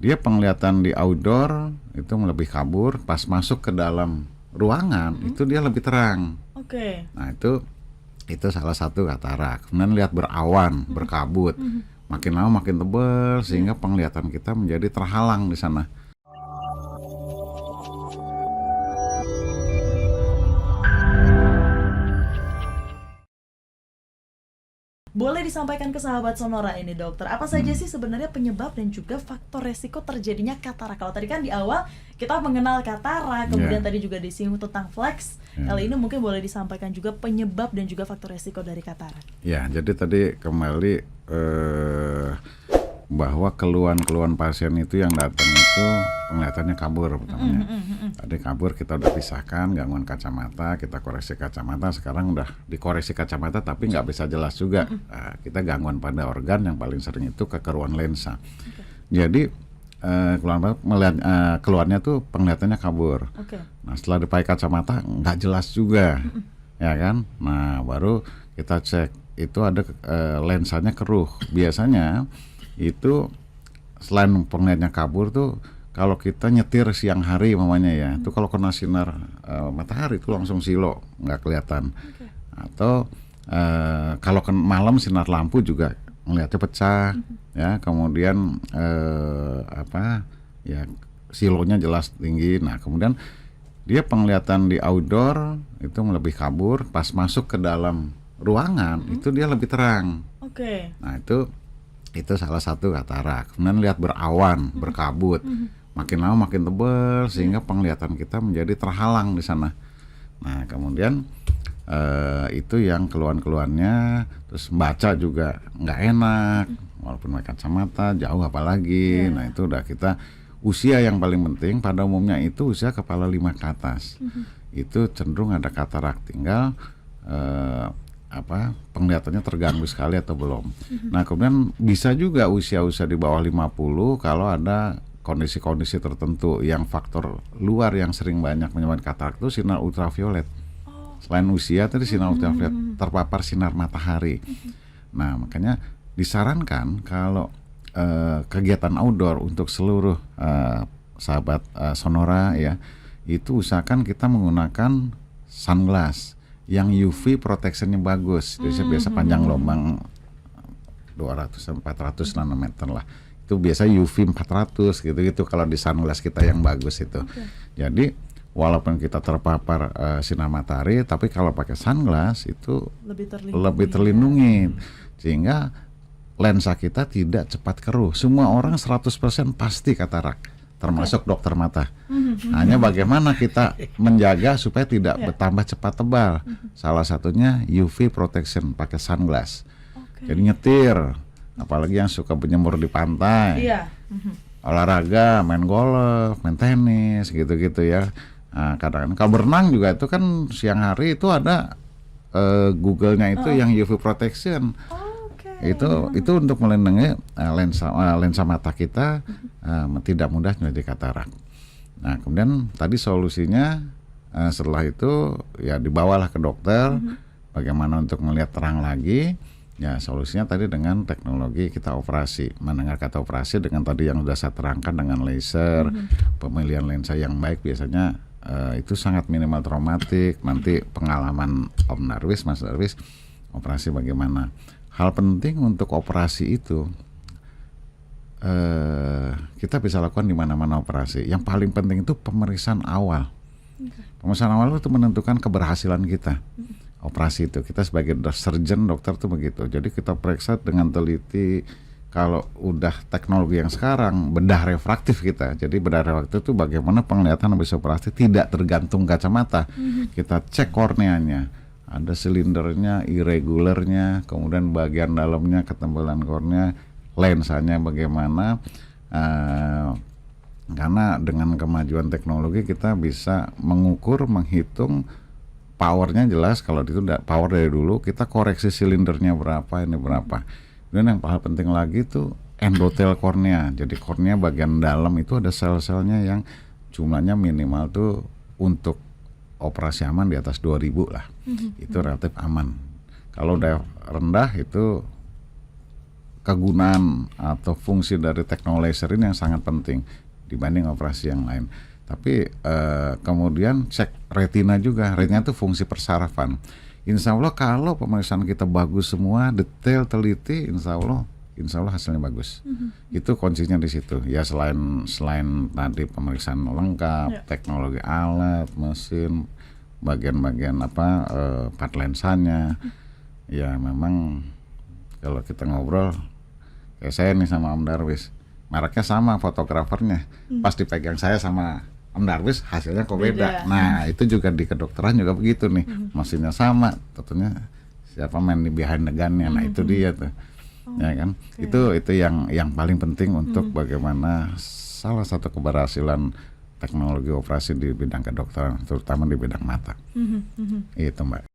dia penglihatan di outdoor itu lebih kabur, pas masuk ke dalam ruangan itu dia lebih terang. Oke. Nah itu salah satu katarak. Kemudian lihat berawan, berkabut, makin lama makin tebal sehingga penglihatan kita menjadi terhalang di sana. Boleh disampaikan ke sahabat Sonora ini, dokter, apa saja sih sebenarnya penyebab dan juga faktor resiko terjadinya katarak? Kalau tadi kan di awal kita mengenal katarak, kemudian tadi juga disinggung tentang flex. Kali ini mungkin boleh disampaikan juga penyebab dan juga faktor resiko dari katarak. Ya, jadi tadi kembali bahwa keluhan-keluhan pasien itu yang datang itu penglihatannya kabur pertamanya. Tadi kabur, kita udah pisahkan gangguan kacamata, kita koreksi kacamata, sekarang udah dikoreksi kacamata tapi nggak bisa jelas juga. Kita gangguan pada organ yang paling sering itu kekeruan lensa. Jadi keluarnya tuh penglihatannya kabur. Nah setelah dipakai kacamata nggak jelas juga, ya kan? Nah baru kita cek itu ada lensanya keruh. Biasanya itu selain penglihatannya kabur tuh kalau kita nyetir siang hari mamanya ya, itu kalau kena sinar matahari itu langsung silo nggak kelihatan. Atau kalau malam sinar lampu juga ngelihatnya pecah, ya kemudian ya silonya jelas tinggi. Nah kemudian dia penglihatan di outdoor itu lebih kabur, pas masuk ke dalam ruangan itu dia lebih terang. Nah itu salah satu katarak. Kemudian lihat berawan, berkabut, makin lama makin tebal sehingga penglihatan kita menjadi terhalang di sana. Nah kemudian itu yang keluhan-keluhannya. Terus baca juga nggak enak, walaupun pakai kacamata jauh apalagi. Nah itu udah kita usia yang paling penting pada umumnya itu usia kepala 5 ke atas. Itu cenderung ada katarak, tinggal penglihatannya terganggu sekali atau belum. Nah kemudian bisa juga usia-usia di bawah 50 kalau ada kondisi-kondisi tertentu yang faktor luar yang sering banyak menyebabkan katarak itu sinar ultraviolet. Selain usia tadi sinar ultraviolet, terpapar sinar matahari. Nah makanya disarankan kalau kegiatan outdoor untuk seluruh sahabat Sonora ya, itu usahakan kita menggunakan sunglass yang UV protectionnya bagus. Jadi biasa panjang lubang 200-400 nanometer lah. Itu biasa UV 400 gitu-gitu kalau di sunglass kita yang bagus itu. Jadi walaupun kita terpapar sinar matahari, tapi kalau pakai sunglass itu lebih terlindungi. Sehingga lensa kita tidak cepat keruh. Semua orang 100% pasti katarak, termasuk dokter mata. Hanya bagaimana kita menjaga supaya tidak bertambah cepat tebal. Salah satunya UV protection, pakai sunglass. Jadi nyetir, apalagi yang suka berjemur di pantai, olahraga, main golf, main tenis, gitu-gitu ya. Nah, kadang-kadang kalau berenang juga itu kan siang hari itu ada Google-nya itu yang UV protection. Itu untuk melindungi lensa mata kita tidak mudah menjadi katarak. Nah kemudian tadi solusinya setelah itu ya dibawalah ke dokter, bagaimana untuk melihat terang lagi. Ya solusinya tadi dengan teknologi kita operasi, mendengar kata operasi dengan tadi yang sudah saya terangkan dengan laser, pemilihan lensa yang baik biasanya itu sangat minimal traumatik. Nanti pengalaman Om Darwis, Mas Darwis, operasi bagaimana. Hal penting untuk operasi itu kita bisa lakukan di mana-mana operasi. Yang paling penting itu pemeriksaan awal. Pemeriksaan awal itu menentukan keberhasilan kita. Operasi itu kita sebagai surgeon, dokter tuh begitu. Jadi kita periksa dengan teliti. Kalau udah teknologi yang sekarang, bedah refraktif kita. Jadi bedah refraktif itu bagaimana penglihatan habis operasi tidak tergantung kacamata. Kita cek korneanya. Ada silindernya, irregularnya, kemudian bagian dalamnya, ketebalan kornea, lensanya bagaimana. Karena dengan kemajuan teknologi kita bisa mengukur, menghitung powernya jelas. Kalau itu power dari dulu, kita koreksi silindernya berapa, ini berapa. Dan yang paling penting lagi itu endotel kornea. Jadi kornea bagian dalam itu ada sel-selnya yang jumlahnya minimal tuh untuk operasi aman di atas 2000 lah. Itu relatif aman. Kalau udah rendah itu kegunaan atau fungsi dari teknologi laser ini yang sangat penting dibanding operasi yang lain. Tapi kemudian cek retina juga. Retina itu fungsi persarafan. Insya Allah kalau pemeriksaan kita bagus semua, detail, teliti, insya Allah hasilnya bagus. Itu kuncinya di situ. Ya selain tadi pemeriksaan lengkap, teknologi alat, mesin, bagian-bagian part lensanya. Ya memang kalau kita ngobrol, kayak saya nih sama Om Darwis, mereknya sama fotografernya. Pas dipegang saya sama Om Darwis, hasilnya kok beda. Nah itu juga di kedokteran juga begitu nih, mesinnya sama, tentunya siapa main di behind the gun-nya. Nah itu dia tuh, ya kan. Itu yang paling penting untuk bagaimana salah satu keberhasilan teknologi operasi di bidang kedokteran, terutama di bidang mata. Itu Mbak.